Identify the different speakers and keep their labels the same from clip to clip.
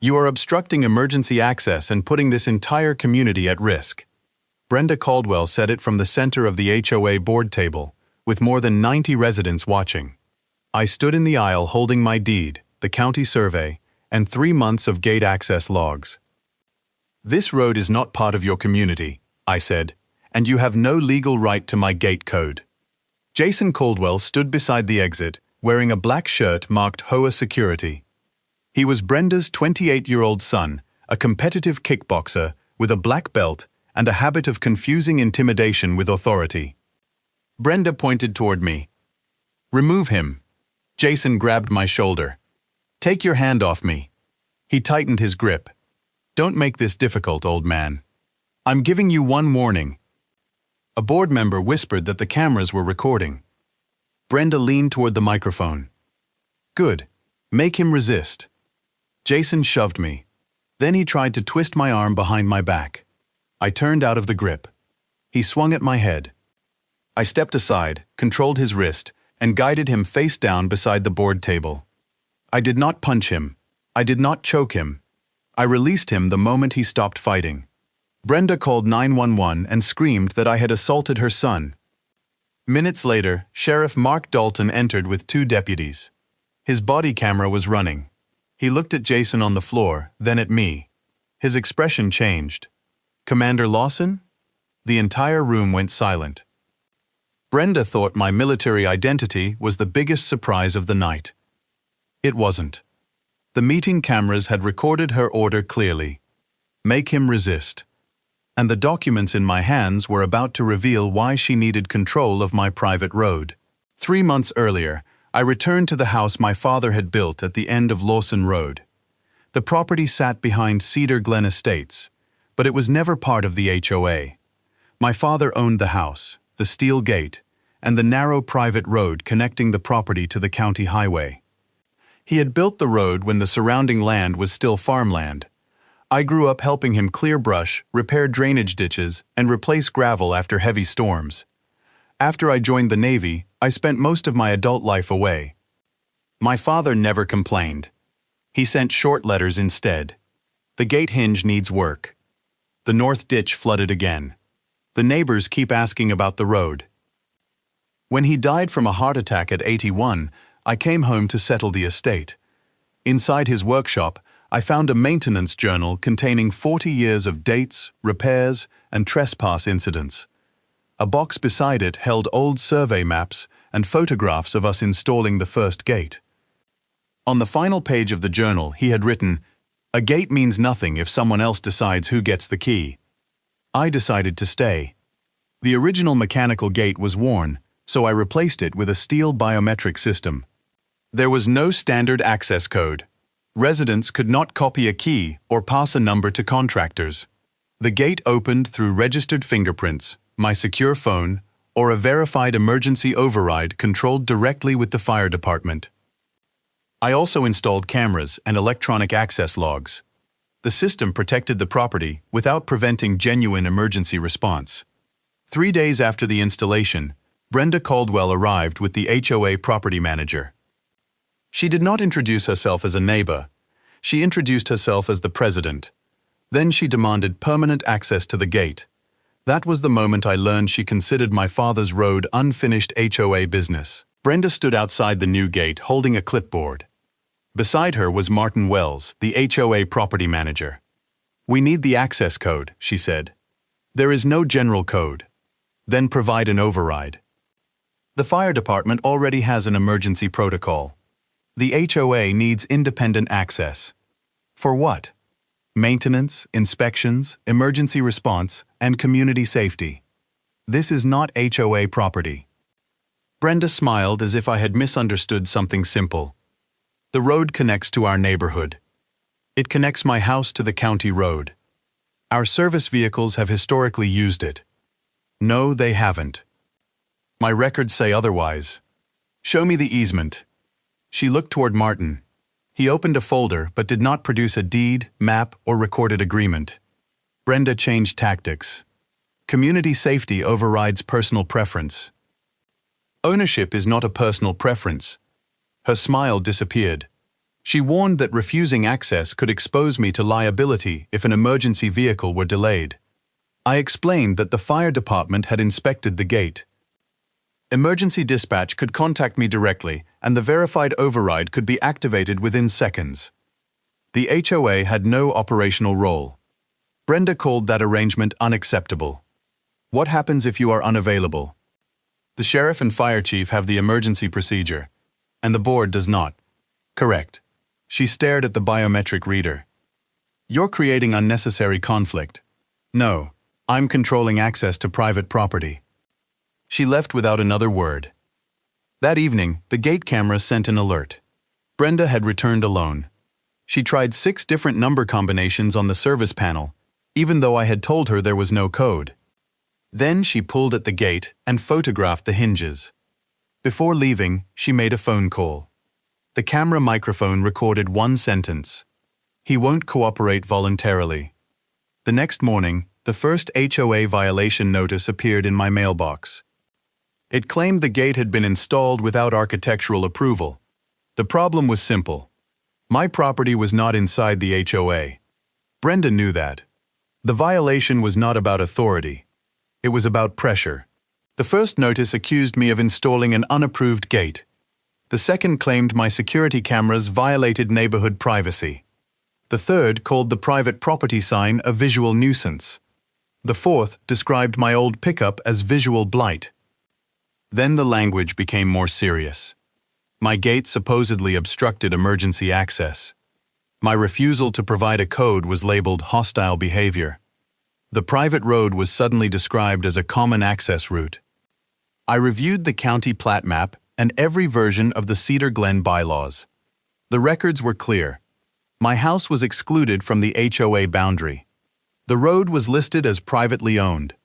Speaker 1: You are obstructing emergency access and putting this entire community at risk. Brenda Caldwell said it from the center of the HOA board table, with more than 90 residents watching. I stood in the aisle holding my deed, the county survey, and 3 months of gate access logs. This road is not part of your community, I said, and you have no legal right to my gate code. Jason Caldwell stood beside the exit, wearing a black shirt marked HOA Security. He was Brenda's 28-year-old son, a competitive kickboxer with a black belt and a habit of confusing intimidation with authority. Brenda pointed toward me. "Remove him." Jason grabbed my shoulder. "Take your hand off me." He tightened his grip. "Don't make this difficult, old man. I'm giving you one warning." A board member whispered that the cameras were recording. Brenda leaned toward the microphone. "Good. Make him resist." Jason shoved me. Then he tried to twist my arm behind my back. I turned out of the grip. He swung at my head. I stepped aside, controlled his wrist, and guided him face down beside the board table. I did not punch him. I did not choke him. I released him the moment he stopped fighting. Brenda called 911 and screamed that I had assaulted her son. Minutes later, Sheriff Mark Dalton entered with 2 deputies. His body camera was running. He looked at Jason on the floor, then at me. His expression changed. "Commander Lawson?" The entire room went silent. Brenda thought my military identity was the biggest surprise of the night. It wasn't. The meeting cameras had recorded her order clearly. Make him resist. And the documents in my hands were about to reveal why she needed control of my private road. 3 months earlier, I returned to the house my father had built at the end of Lawson Road. The property sat behind Cedar Glen Estates, but it was never part of the HOA. My father owned the house, the steel gate, and the narrow private road connecting the property to the county highway. He had built the road when the surrounding land was still farmland. I grew up helping him clear brush, repair drainage ditches, and replace gravel after heavy storms. After I joined the Navy, I spent most of my adult life away. My father never complained. He sent short letters instead. "The gate hinge needs work. The north ditch flooded again. The neighbors keep asking about the road." When he died from a heart attack at 81, I came home to settle the estate. Inside his workshop, I found a maintenance journal containing 40 years of dates, repairs, and trespass incidents. A box beside it held old survey maps and photographs of us installing the first gate. On the final page of the journal, he had written, "A gate means nothing if someone else decides who gets the key." I decided to stay. The original mechanical gate was worn, so I replaced it with a steel biometric system. There was no standard access code. Residents could not copy a key or pass a number to contractors. The gate opened through registered fingerprints, my secure phone, or a verified emergency override controlled directly with the fire department. I also installed cameras and electronic access logs. The system protected the property without preventing genuine emergency response. 3 days after the installation, Brenda Caldwell arrived with the HOA property manager. She did not introduce herself as a neighbor. She introduced herself as the president. Then she demanded permanent access to the gate. That was the moment I learned she considered my father's road unfinished HOA business. Brenda stood outside the new gate holding a clipboard. Beside her was Martin Wells, the HOA property manager. "We need the access code," she said. "There is no general code." "Then provide an override." "The fire department already has an emergency protocol. The HOA needs independent access." "For what?" "Maintenance, inspections, emergency response, and community safety. This is not HOA property." Brenda smiled as if I had misunderstood something simple. "The road connects to our neighborhood. It connects my house to the county road. Our service vehicles have historically used it." "No, they haven't. My records say otherwise. Show me the easement." She looked toward Martin. He opened a folder but did not produce a deed, map, or recorded agreement. Brenda changed tactics. Community safety overrides personal preference. Ownership is not a personal preference. Her smile disappeared. She warned that refusing access could expose me to liability if an emergency vehicle were delayed. I explained that the fire department had inspected the gate. Emergency dispatch could contact me directly, and the verified override could be activated within seconds. The HOA had no operational role. Brenda called that arrangement unacceptable. What happens if you are unavailable? The sheriff and fire chief have the emergency procedure, and the board does not. Correct. She stared at the biometric reader. You're creating unnecessary conflict. No, I'm controlling access to private property. She left without another word. That evening, the gate camera sent an alert. Brenda had returned alone. She tried 6 different number combinations on the service panel, even though I had told her there was no code. Then she pulled at the gate and photographed the hinges. Before leaving, she made a phone call. The camera microphone recorded one sentence. He won't cooperate voluntarily. The next morning, the first HOA violation notice appeared in my mailbox. It claimed the gate had been installed without architectural approval. The problem was simple. My property was not inside the HOA. Brenda knew that. The violation was not about authority. It was about pressure. The first notice accused me of installing an unapproved gate. The second claimed my security cameras violated neighborhood privacy. The third called the private property sign a visual nuisance. The fourth described my old pickup as visual blight. Then the language became more serious. My gate supposedly obstructed emergency access. My refusal to provide a code was labeled hostile behavior. The private road was suddenly described as a common access route. I reviewed the county plat map and every version of the Cedar Glen bylaws. The records were clear. My house was excluded from the HOA boundary. The road was listed as privately owned.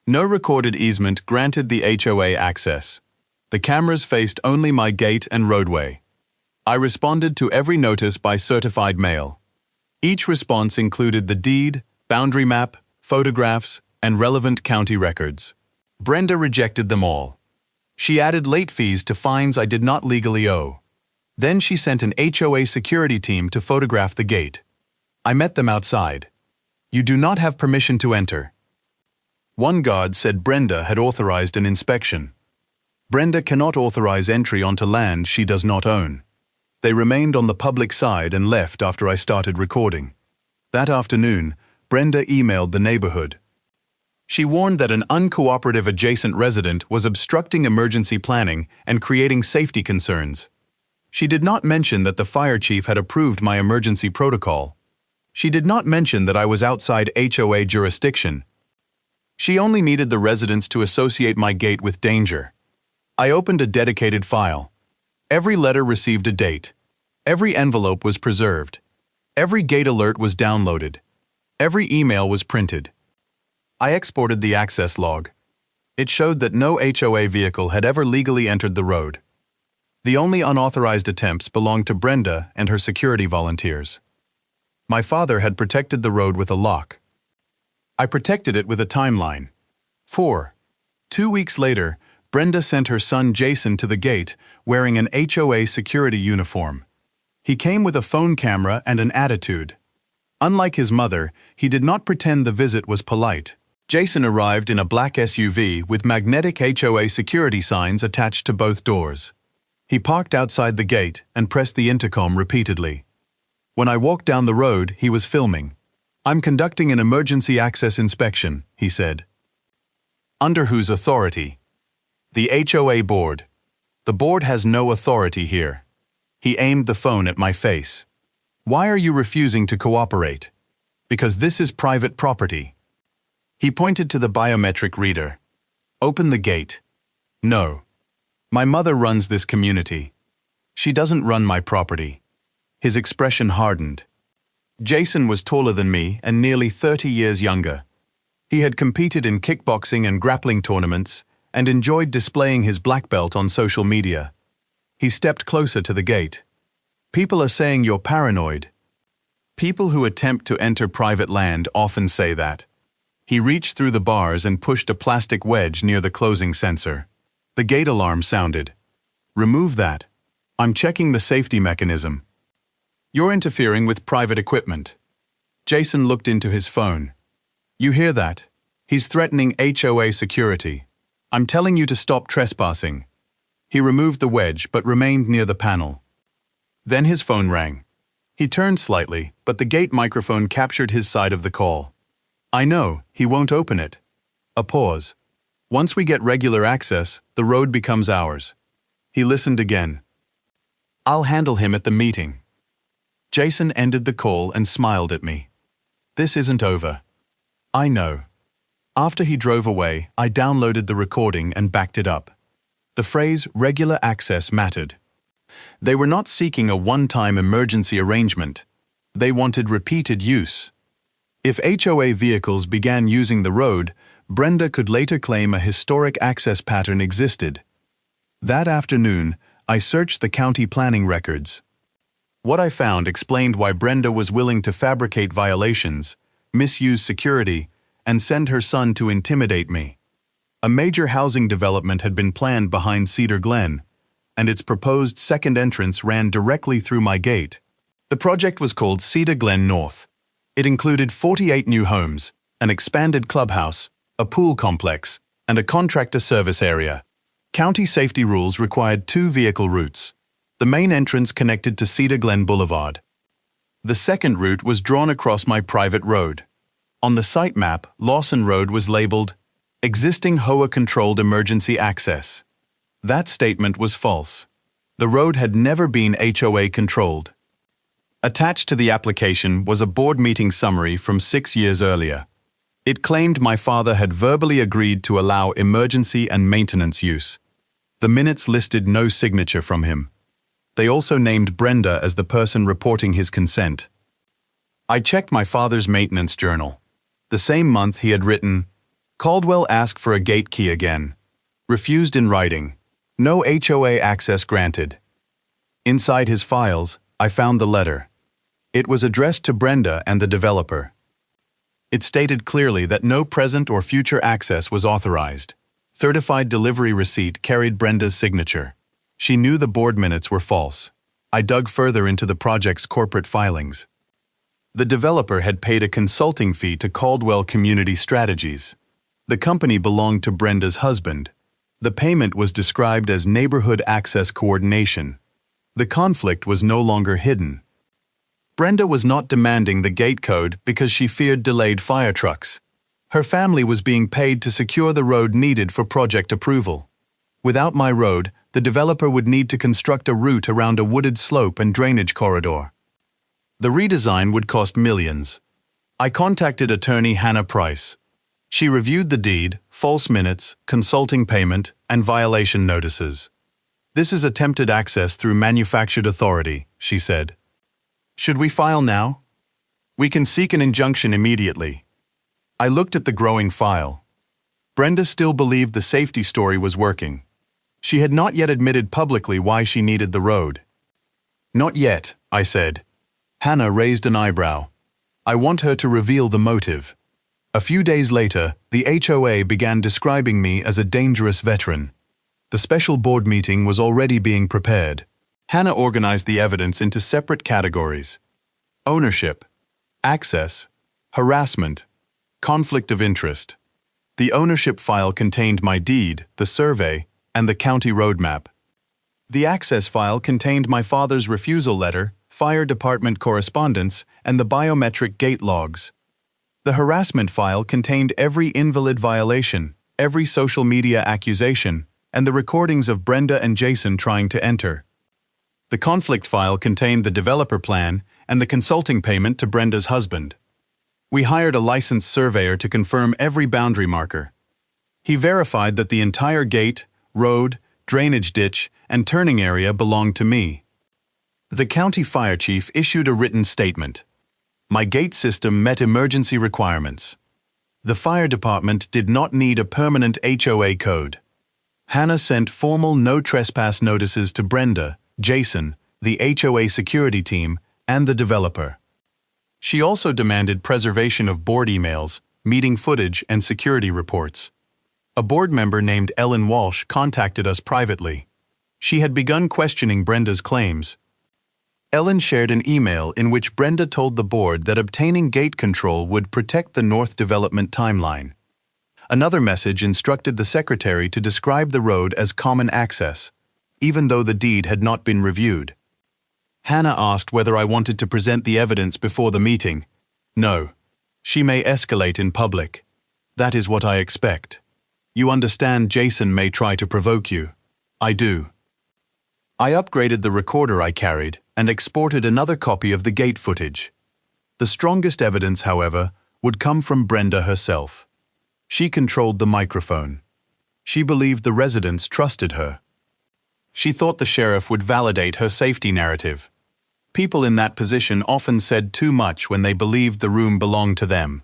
Speaker 1: No recorded easement granted the HOA access. The cameras faced only my gate and roadway. I responded to every notice by certified mail. Each response included the deed, boundary map, photographs, and relevant county records. Brenda rejected them all. She added late fees to fines I did not legally owe. Then she sent an HOA security team to photograph the gate. I met them outside. You do not have permission to enter. One guard said Brenda had authorized an inspection. Brenda cannot authorize entry onto land she does not own. They remained on the public side and left after I started recording. That afternoon, Brenda emailed the neighborhood. She warned that an uncooperative adjacent resident was obstructing emergency planning and creating safety concerns. She did not mention that the fire chief had approved my emergency protocol. She did not mention that I was outside HOA jurisdiction. She only needed the residents to associate my gate with danger. I opened a dedicated file. Every letter received a date. Every envelope was preserved. Every gate alert was downloaded. Every email was printed. I exported the access log. It showed that no HOA vehicle had ever legally entered the road. The only unauthorized attempts belonged to Brenda and her security volunteers. My father had protected the road with a lock. I protected it with a timeline. 2 weeks later, Brenda sent her son Jason to the gate wearing an HOA security uniform. He came with a phone camera and an attitude. Unlike his mother, he did not pretend the visit was polite. Jason arrived in a black SUV with magnetic HOA security signs attached to both doors. He parked outside the gate and pressed the intercom repeatedly. When I walked down the road, he was filming. "I'm conducting an emergency access inspection," he said. Under whose authority? The HOA board. The board has no authority here. He aimed the phone at my face. "Why are you refusing to cooperate?" "Because this is private property." He pointed to the biometric reader. "Open the gate." "No. My mother runs this community. She doesn't run my property." His expression hardened. Jason was taller than me and nearly 30 years younger. He had competed in kickboxing and grappling tournaments and enjoyed displaying his black belt on social media. He stepped closer to the gate. "People are saying you're paranoid." People who attempt to enter private land often say that. He reached through the bars and pushed a plastic wedge near the closing sensor. The gate alarm sounded. "Remove that. I'm checking the safety mechanism." You're interfering with private equipment. Jason looked into his phone. You hear that? He's threatening HOA security. I'm telling you to stop trespassing. He removed the wedge but remained near the panel. Then his phone rang. He turned slightly, but the gate microphone captured his side of the call. I know, he won't open it. A pause. Once we get regular access, the road becomes ours. He listened again. I'll handle him at the meeting. Jason ended the call and smiled at me. This isn't over. I know. After he drove away, I downloaded the recording and backed it up. The phrase regular access mattered. They were not seeking a one-time emergency arrangement. They wanted repeated use. If HOA vehicles began using the road, Brenda could later claim a historic access pattern existed. That afternoon, I searched the county planning records. What I found explained why Brenda was willing to fabricate violations, misuse security, and send her son to intimidate me. A major housing development had been planned behind Cedar Glen, and its proposed second entrance ran directly through my gate. The project was called Cedar Glen North. It included 48 new homes, an expanded clubhouse, a pool complex, and a contractor service area. County safety rules required 2 vehicle routes. The main entrance connected to Cedar Glen Boulevard. The second route was drawn across my private road. On the site map, Lawson Road was labeled Existing HOA-Controlled Emergency Access. That statement was false. The road had never been HOA-controlled. Attached to the application was a board meeting summary from 6 years earlier. It claimed my father had verbally agreed to allow emergency and maintenance use. The minutes listed no signature from him. They also named Brenda as the person reporting his consent. I checked my father's maintenance journal. The same month he had written, Caldwell asked for a gate key again. Refused in writing. No HOA access granted. Inside his files, I found the letter. It was addressed to Brenda and the developer. It stated clearly that no present or future access was authorized. Certified delivery receipt carried Brenda's signature. She knew the board minutes were false. I dug further into the project's corporate filings. The developer had paid a consulting fee to Caldwell Community Strategies. The company belonged to Brenda's husband. The payment was described as neighborhood access coordination. The conflict was no longer hidden. Brenda was not demanding the gate code because she feared delayed fire trucks. Her family was being paid to secure the road needed for project approval. Without my road, the developer would need to construct a route around a wooded slope and drainage corridor. The redesign would cost millions. I contacted attorney Hannah Price. She reviewed the deed, false minutes, consulting payment, and violation notices. This is attempted access through manufactured authority, she said. Should we file now? We can seek an injunction immediately. I looked at the growing file. Brenda still believed the safety story was working. She had not yet admitted publicly why she needed the road. Not yet, I said. Hannah raised an eyebrow. I want her to reveal the motive. A few days later, the HOA began describing me as a dangerous veteran. The special board meeting was already being prepared. Hannah organized the evidence into separate categories: ownership, access, harassment, conflict of interest. The ownership file contained my deed, the survey, and the county roadmap. The access file contained my father's refusal letter, fire department correspondence, and the biometric gate logs. The harassment file contained every invalid violation, every social media accusation, and the recordings of Brenda and Jason trying to enter. The conflict file contained the developer plan and the consulting payment to Brenda's husband. We hired a licensed surveyor to confirm every boundary marker. He verified that the entire gate, road, drainage ditch, and turning area belonged to me. The county fire chief issued a written statement. My gate system met emergency requirements. The fire department did not need a permanent HOA code. Hannah sent formal no trespass notices to Brenda, Jason, the HOA security team, and the developer. She also demanded preservation of board emails, meeting footage, and security reports. A board member named Ellen Walsh contacted us privately. She had begun questioning Brenda's claims. Ellen shared an email in which Brenda told the board that obtaining gate control would protect the North Development timeline. Another message instructed the secretary to describe the road as common access, even though the deed had not been reviewed. Hannah asked whether I wanted to present the evidence before the meeting. No. She may escalate in public. That is what I expect. You understand Jason may try to provoke you. I do. I upgraded the recorder I carried and exported another copy of the gate footage. The strongest evidence, however, would come from Brenda herself. She controlled the microphone. She believed the residents trusted her. She thought the sheriff would validate her safety narrative. People in that position often said too much when they believed the room belonged to them.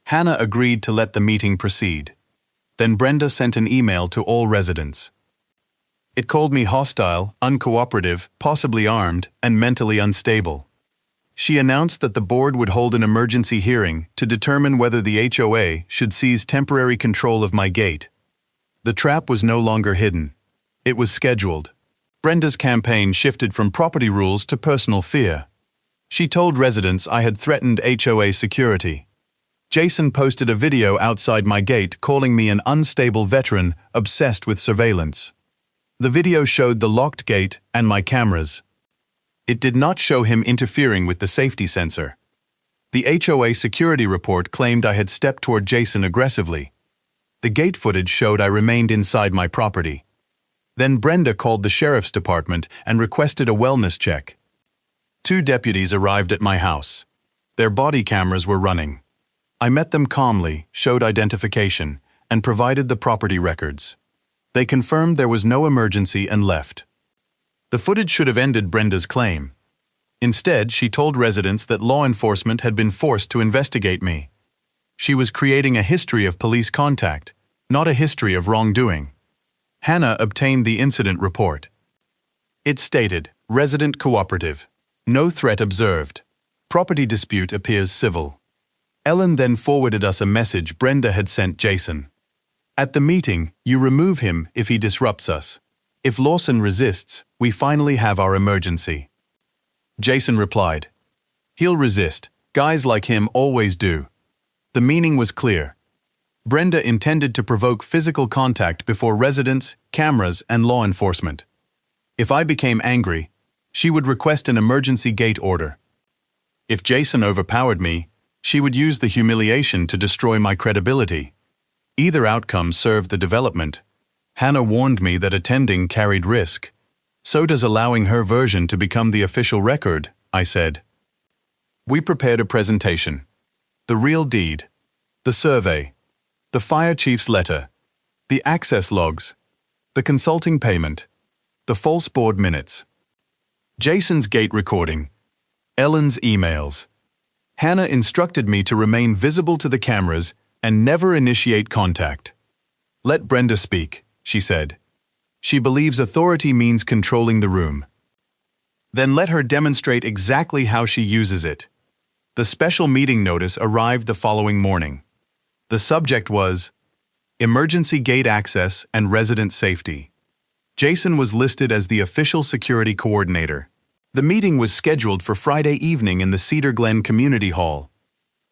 Speaker 1: Hannah agreed to let the meeting proceed. Then Brenda sent an email to all residents. It called me hostile, uncooperative, possibly armed, and mentally unstable. She announced that the board would hold an emergency hearing to determine whether the HOA should seize temporary control of my gate. The trap was no longer hidden. It was scheduled. Brenda's campaign shifted from property rules to personal fear. She told residents I had threatened HOA security. Jason posted a video outside my gate calling me an unstable veteran obsessed with surveillance. The video showed the locked gate and my cameras. It did not show him interfering with the safety sensor. The HOA security report claimed I had stepped toward Jason aggressively. The gate footage showed I remained inside my property. Then Brenda called the sheriff's department and requested a wellness check. 2 deputies arrived at my house. Their body cameras were running. I met them calmly, showed identification, and provided the property records. They confirmed there was no emergency and left. The footage should have ended Brenda's claim. Instead, she told residents that law enforcement had been forced to investigate me. She was creating a history of police contact, not a history of wrongdoing. Hannah obtained the incident report. It stated, resident cooperative. No threat observed. Property dispute appears civil. Ellen then forwarded us a message Brenda had sent Jason. At the meeting, you remove him if he disrupts us. If Lawson resists, we finally have our emergency. Jason replied, he'll resist. Guys like him always do. The meaning was clear. Brenda intended to provoke physical contact before residents, cameras, and law enforcement. If I became angry, she would request an emergency gate order. If Jason overpowered me, she would use the humiliation to destroy my credibility. Either outcome served the development. Hannah warned me that attending carried risk. So does allowing her version to become the official record, I said. We prepared a presentation. The real deed. The survey. The fire chief's letter. The access logs. The consulting payment. The false board minutes. Jason's gate recording. Ellen's emails. Hannah instructed me to remain visible to the cameras and never initiate contact. Let Brenda speak, she said. She believes authority means controlling the room. Then let her demonstrate exactly how she uses it. The special meeting notice arrived the following morning. The subject was Emergency Gate Access and Resident Safety. Jason was listed as the official security coordinator. The meeting was scheduled for Friday evening in the Cedar Glen Community Hall.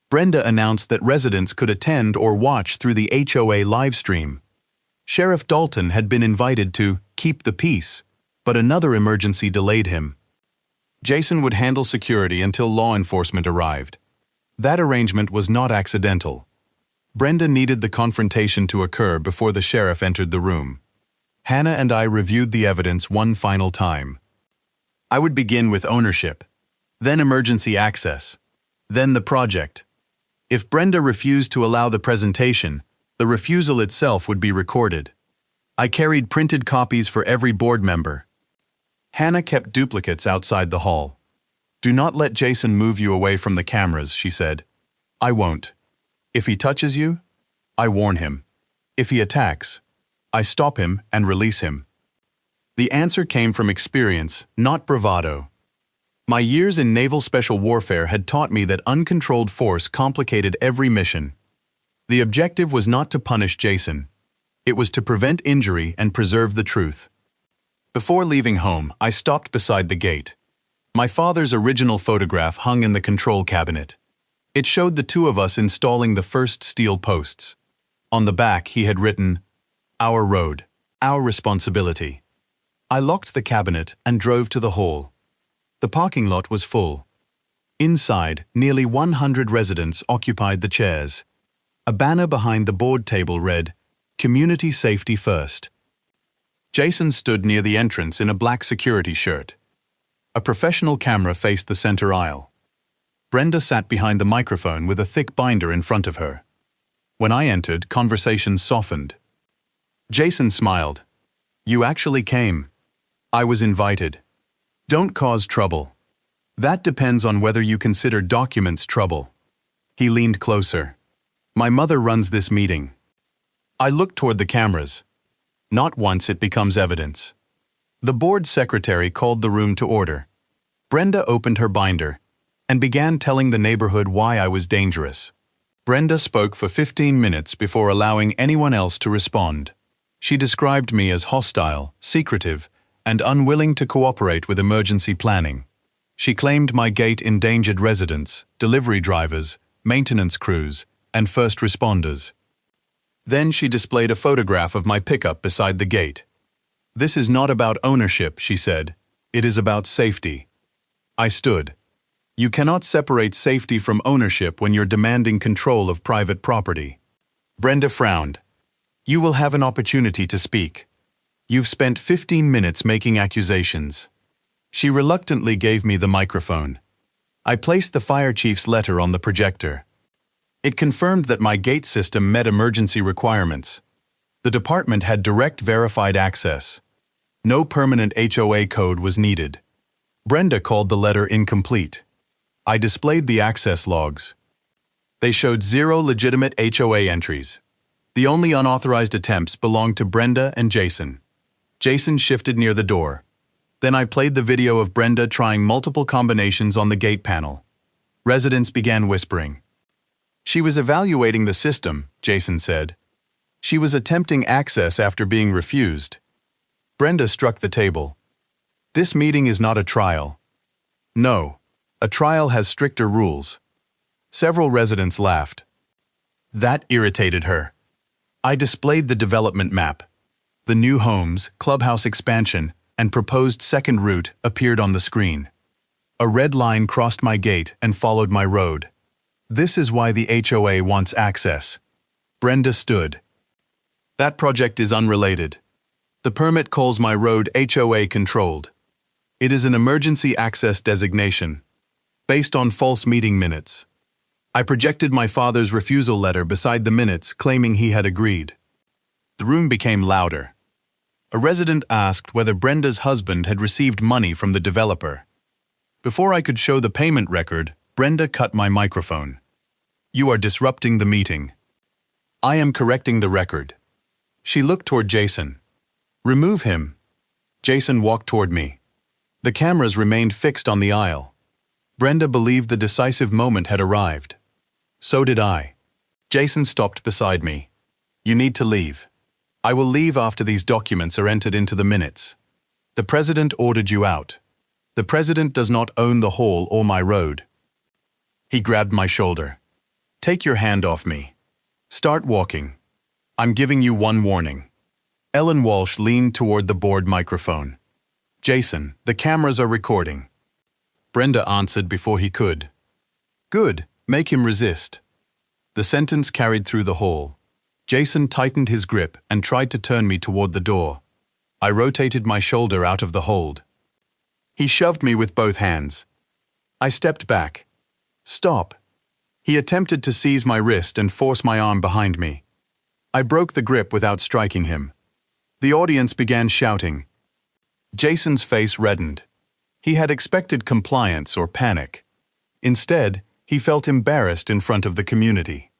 Speaker 1: Brenda announced that residents could attend or watch through the HOA livestream. Sheriff Dalton had been invited to keep the peace, but another emergency delayed him. Jason would handle security until law enforcement arrived. That arrangement was not accidental. Brenda needed the confrontation to occur before the sheriff entered the room. Hannah and I reviewed the evidence one final time. I would begin with ownership, then emergency access, then the project. If Brenda refused to allow the presentation, the refusal itself would be recorded. I carried printed copies for every board member. Hannah kept duplicates outside the hall. Do not let Jason move you away from the cameras, she said. I won't. If he touches you, I warn him. If he attacks, I stop him and release him. The answer came from experience, not bravado. My years in naval special warfare had taught me that uncontrolled force complicated every mission. The objective was not to punish Jason. It was to prevent injury and preserve the truth. Before leaving home, I stopped beside the gate. My father's original photograph hung in the control cabinet. It showed the two of us installing the first steel posts. On the back, he had written, "Our road, our responsibility." I locked the cabinet and drove to the hall. The parking lot was full. Inside, nearly 100 residents occupied the chairs. A banner behind the board table read, "Community Safety First." Jason stood near the entrance in a black security shirt. A professional camera faced the center aisle. Brenda sat behind the microphone with a thick binder in front of her. When I entered, conversations softened. Jason smiled. "You actually came. I was invited. Don't cause trouble. That depends on whether you consider documents trouble." He leaned closer. "My mother runs this meeting." I looked toward the cameras. Not once it becomes evidence. The board secretary called the room to order. Brenda opened her binder and began telling the neighborhood why I was dangerous. Brenda spoke for 15 minutes before allowing anyone else to respond. She described me as hostile, secretive, and unwilling to cooperate with emergency planning. She claimed my gate endangered residents, delivery drivers, maintenance crews, and first responders. Then she displayed a photograph of my pickup beside the gate. "This is not about ownership," she said. "It is about safety." I stood. You cannot separate safety from ownership when you're demanding control of private property. Brenda frowned. "You will have an opportunity to speak. You've spent 15 minutes making accusations." She reluctantly gave me the microphone. I placed the fire chief's letter on the projector. It confirmed that my gate system met emergency requirements. The department had direct verified access. No permanent HOA code was needed. Brenda called the letter incomplete. I displayed the access logs. They showed 0 legitimate HOA entries. The only unauthorized attempts belonged to Brenda and Jason. Jason shifted near the door. Then I played the video of Brenda trying multiple combinations on the gate panel. Residents began whispering. "She was evaluating the system," Jason said. "She was attempting access after being refused." Brenda struck the table. "This meeting is not a trial." "No, a trial has stricter rules." Several residents laughed. That irritated her. I displayed the development map. The new homes, clubhouse expansion, and proposed second route appeared on the screen. A red line crossed my gate and followed my road. "This is why the HOA wants access." Brenda stood. "That project is unrelated. The permit calls my road HOA controlled. It is an emergency access designation, based on false meeting minutes." I projected my father's refusal letter beside the minutes, claiming he had agreed. The room became louder. A resident asked whether Brenda's husband had received money from the developer. Before I could show the payment record, Brenda cut my microphone. "You are disrupting the meeting." "I am correcting the record." She looked toward Jason. "Remove him." Jason walked toward me. The cameras remained fixed on the aisle. Brenda believed the decisive moment had arrived. So did I. Jason stopped beside me. "You need to leave. I will leave after these documents are entered into the minutes. The president ordered you out. The president does not own the hall or my road." He grabbed my shoulder. "Take your hand off me. Start walking. I'm giving you one warning." Ellen Walsh leaned toward the board microphone. "Jason, the cameras are recording." Brenda answered before he could. "Good, make him resist." The sentence carried through the hall. Jason tightened his grip and tried to turn me toward the door. I rotated my shoulder out of the hold. He shoved me with both hands. I stepped back. "Stop." He attempted to seize my wrist and force my arm behind me. I broke the grip without striking him. The audience began shouting. Jason's face reddened. He had expected compliance or panic. Instead, he felt embarrassed in front of the community.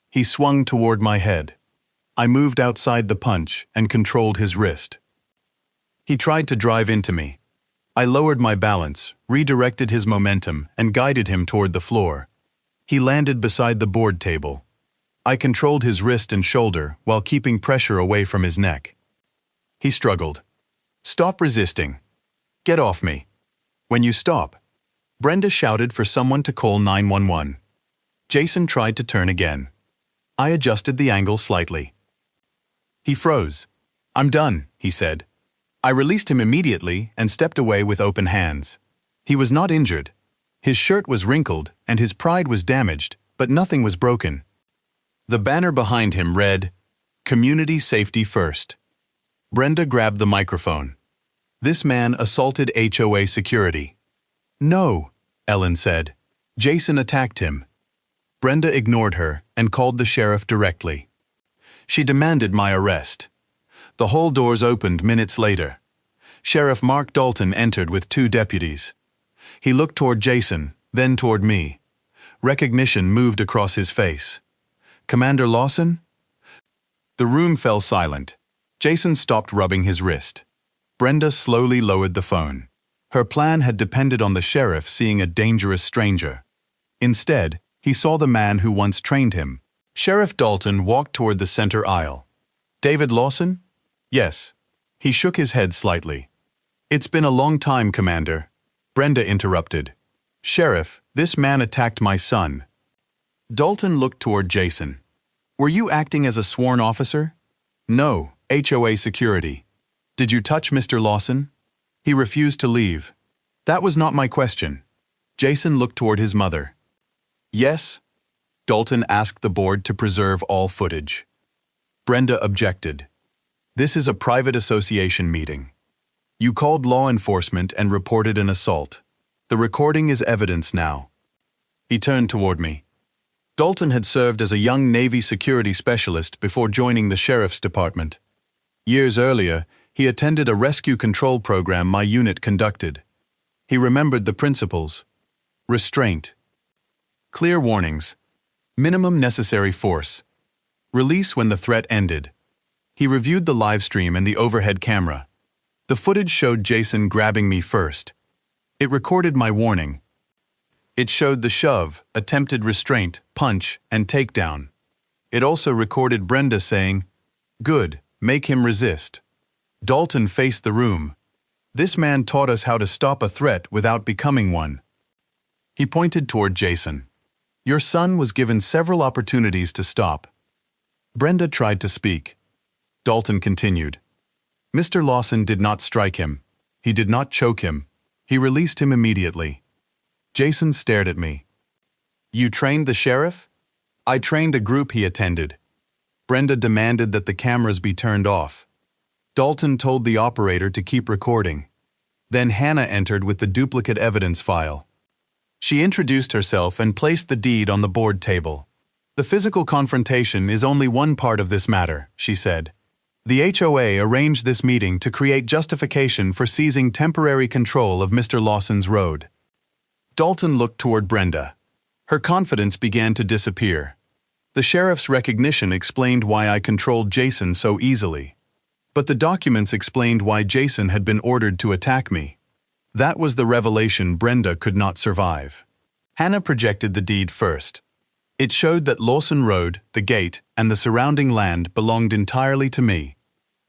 Speaker 1: He swung toward my head. I moved outside the punch and controlled his wrist. He tried to drive into me. I lowered my balance, redirected his momentum, and guided him toward the floor. He landed beside the board table. I controlled his wrist and shoulder while keeping pressure away from his neck. He struggled. "Stop resisting. Get off me. When you stop, Brenda shouted for someone to call 911. Jason tried to turn again. I adjusted the angle slightly. He froze. "I'm done," he said. I released him immediately and stepped away with open hands. He was not injured. His shirt was wrinkled and his pride was damaged, but nothing was broken. The banner behind him read, "Community Safety First." Brenda grabbed the microphone. "This man assaulted HOA security." "No," Ellen said. "Jason attacked him." Brenda ignored her and called the sheriff directly. She demanded my arrest. The hall doors opened minutes later. Sheriff Mark Dalton entered with 2 deputies. He looked toward Jason, then toward me. Recognition moved across his face. "Commander Lawson?" The room fell silent. Jason stopped rubbing his wrist. Brenda slowly lowered the phone. Her plan had depended on the sheriff seeing a dangerous stranger. Instead, he saw the man who once trained him. Sheriff Dalton walked toward the center aisle. "David Lawson?" "Yes." He shook his head slightly. "It's been a long time, Commander." Brenda interrupted. "Sheriff, this man attacked my son." Dalton looked toward Jason. "Were you acting as a sworn officer?" "No, HOA security." "Did you touch Mr. Lawson?" "He refused to leave." "That was not my question." Jason looked toward his mother. "Yes?" Dalton asked the board to preserve all footage. Brenda objected. "This is a private association meeting. You called law enforcement and reported an assault. The recording is evidence now." He turned toward me. Dalton had served as a young Navy security specialist before joining the sheriff's department. Years earlier, he attended a rescue control program my unit conducted. He remembered the principles: restraint, clear warnings, minimum necessary force, release when the threat ended. He reviewed the live stream and the overhead camera. The footage showed Jason grabbing me first. It recorded my warning. It showed the shove, attempted restraint, punch, and takedown. It also recorded Brenda saying, "Good, make him resist." Dalton faced the room. "This man taught us how to stop a threat without becoming one." He pointed toward Jason. "Your son was given several opportunities to stop." Brenda tried to speak. Dalton continued. "Mr. Lawson did not strike him. He did not choke him. He released him immediately." Jason stared at me. "You trained the sheriff?" "I trained a group he attended." Brenda demanded that the cameras be turned off. Dalton told the operator to keep recording. Then Hannah entered with the duplicate evidence file. She introduced herself and placed the deed on the board table. "The physical confrontation is only one part of this matter," she said. "The HOA arranged this meeting to create justification for seizing temporary control of Mr. Lawson's road." Dalton looked toward Brenda. Her confidence began to disappear. The sheriff's recognition explained why I controlled Jason so easily. But the documents explained why Jason had been ordered to attack me. That was the revelation Brenda could not survive. Hannah projected the deed first. It showed that Lawson Road, the gate, and the surrounding land belonged entirely to me.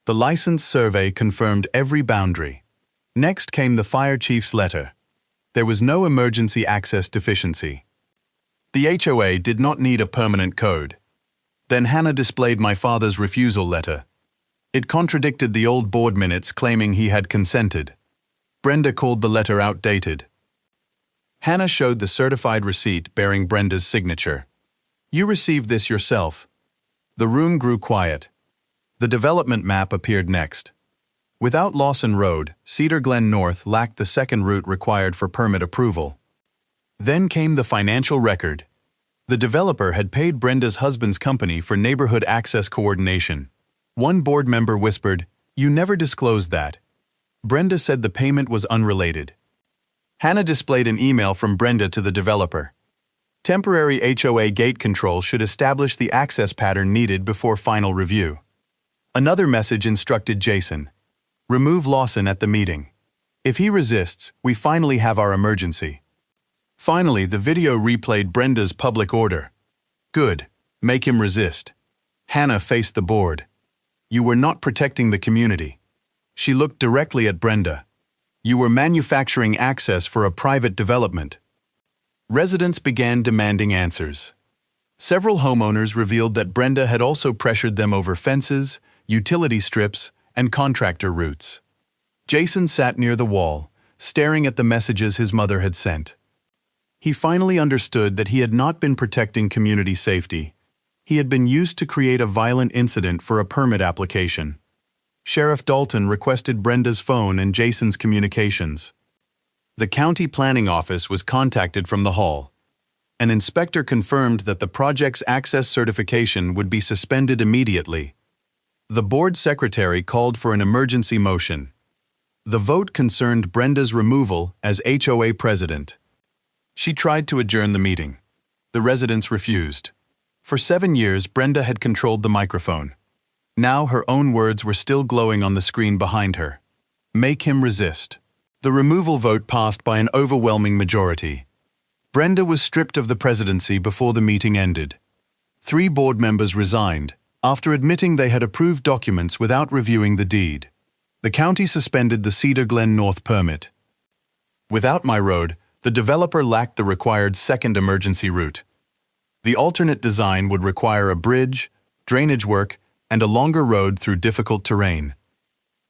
Speaker 1: The license survey confirmed every boundary. Next came the fire chief's letter. There was no emergency access deficiency. The HOA did not need a permanent code. Then Hannah displayed my father's refusal letter. It contradicted the old board minutes claiming he had consented. Brenda called the letter outdated. Hannah showed the certified receipt bearing Brenda's signature. "You received this yourself." The room grew quiet. The development map appeared next. Without Lawson Road, Cedar Glen North lacked the second route required for permit approval. Then came the financial record. The developer had paid Brenda's husband's company for neighborhood access coordination. One board member whispered, "You never disclosed that." Brenda said the payment was unrelated. Hannah displayed an email from Brenda to the developer. Temporary HOA gate control should establish the access pattern needed before final review. Another message instructed Jason. "Remove Lawson at the meeting. If he resists, we finally have our emergency." Finally, the video replayed Brenda's public order. "Good. Make him resist." Hannah faced the board. "You were not protecting the community." She looked directly at Brenda. "You were manufacturing access for a private development. Residents began demanding answers. Several homeowners revealed that Brenda had also pressured them over fences, utility strips, and contractor routes. Jason sat near the wall, staring at the messages his mother had sent. He finally understood that he had not been protecting community safety. He had been used to create a violent incident for a permit application. Sheriff Dalton requested Brenda's phone and Jason's communications. The county planning office was contacted from the hall. An inspector confirmed that the project's access certification would be suspended immediately. The board secretary called for an emergency motion. The vote concerned Brenda's removal as HOA president. She tried to adjourn the meeting. The residents refused. For 7 years, Brenda had controlled the microphone. Now her own words were still glowing on the screen behind her. Make him resist. The removal vote passed by an overwhelming majority. Brenda was stripped of the presidency before the meeting ended. 3 board members resigned, after admitting they had approved documents without reviewing the deed. The county suspended the Cedar Glen North permit. Without my road, the developer lacked the required second emergency route. The alternate design would require a bridge, drainage work, and a longer road through difficult terrain.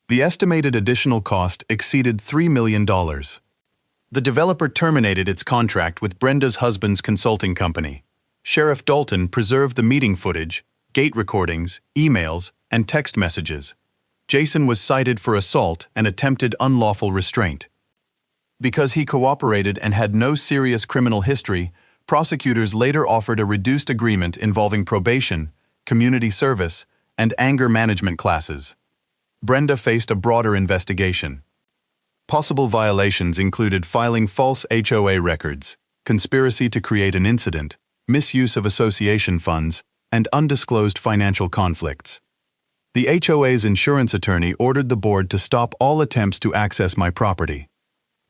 Speaker 1: The estimated additional cost exceeded $3 million. The developer terminated its contract with Brenda's husband's consulting company. Sheriff Dalton preserved the meeting footage, gate recordings, emails, and text messages. Jason was cited for assault and attempted unlawful restraint. Because he cooperated and had no serious criminal history, prosecutors later offered a reduced agreement involving probation, community service, and anger management classes. Brenda faced a broader investigation. Possible violations included filing false HOA records, conspiracy to create an incident, misuse of association funds, and undisclosed financial conflicts. The HOA's insurance attorney ordered the board to stop all attempts to access my property.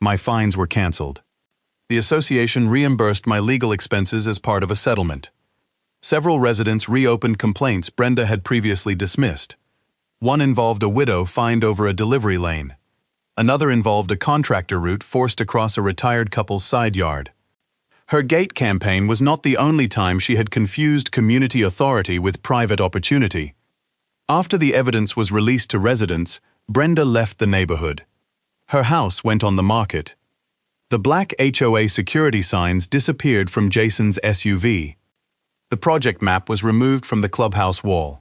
Speaker 1: My fines were canceled. The association reimbursed my legal expenses as part of a settlement. Several residents reopened complaints Brenda had previously dismissed. One involved a widow fined over a delivery lane. Another involved a contractor route forced across a retired couple's side yard. Her gate campaign was not the only time she had confused community authority with private opportunity. After the evidence was released to residents, Brenda left the neighborhood. Her house went on the market. The black HOA security signs disappeared from Jason's SUV. The project map was removed from the clubhouse wall.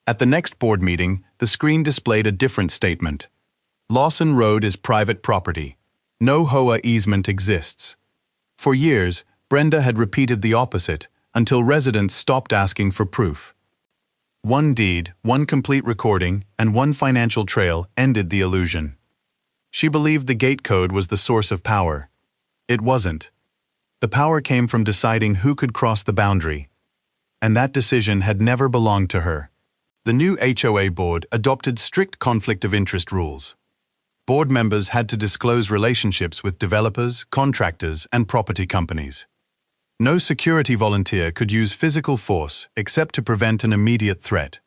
Speaker 1: At the next board meeting, the screen displayed a different statement. Lawson Road is private property. No HOA easement exists. For years, Brenda had repeated the opposite until residents stopped asking for proof. One deed, one complete recording, and one financial trail ended the illusion. She believed the gate code was the source of power. It wasn't. The power came from deciding who could cross the boundary. And that decision had never belonged to her. The new HOA board adopted strict conflict of interest rules. Board members had to disclose relationships with developers, contractors, and property companies. No security volunteer could use physical force except to prevent an immediate threat.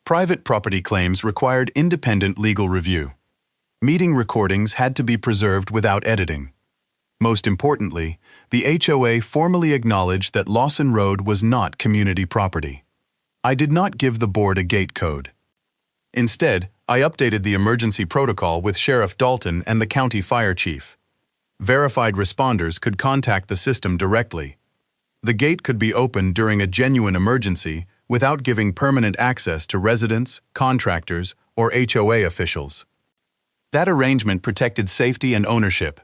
Speaker 1: Private property claims required independent legal review. Meeting recordings had to be preserved without editing. Most importantly, the HOA formally acknowledged that Lawson Road was not community property. I did not give the board a gate code. Instead, I updated the emergency protocol with Sheriff Dalton and the county fire chief. Verified responders could contact the system directly. The gate could be opened during a genuine emergency without giving permanent access to residents, contractors, or HOA officials. That arrangement protected safety and ownership.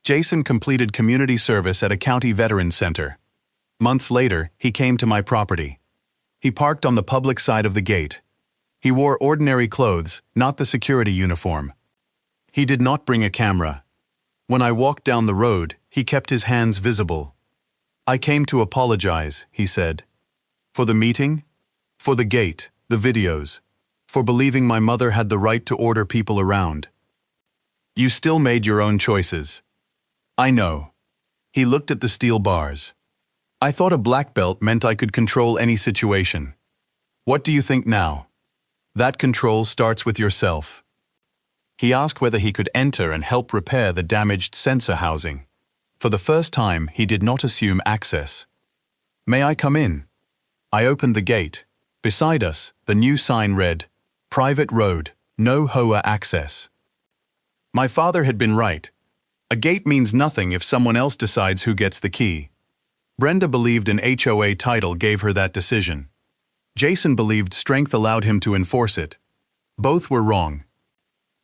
Speaker 1: Jason completed community service at a county veterans center. Months later, he came to my property. He parked on the public side of the gate. He wore ordinary clothes, not the security uniform. He did not bring a camera. When I walked down the road, he kept his hands visible. I came to apologize, he said. For the meeting, for the gate, the videos, for believing my mother had the right to order people around. You still made your own choices. I know. He looked at the steel bars. I thought a black belt meant I could control any situation. What do you think now? That control starts with yourself. He asked whether he could enter and help repair the damaged sensor housing. For the first time, he did not assume access. "May I come in?" I opened the gate. Beside us, the new sign read, "Private road, no HOA access." My father had been right. A gate means nothing if someone else decides who gets the key. Brenda believed an HOA title gave her that decision. Jason believed strength allowed him to enforce it. Both were wrong.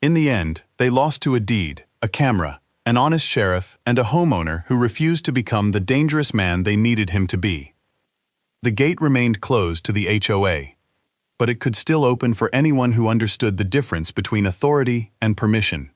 Speaker 1: In the end, they lost to a deed, a camera, an honest sheriff, and a homeowner who refused to become the dangerous man they needed him to be. The gate remained closed to the HOA, but it could still open for anyone who understood the difference between authority and permission.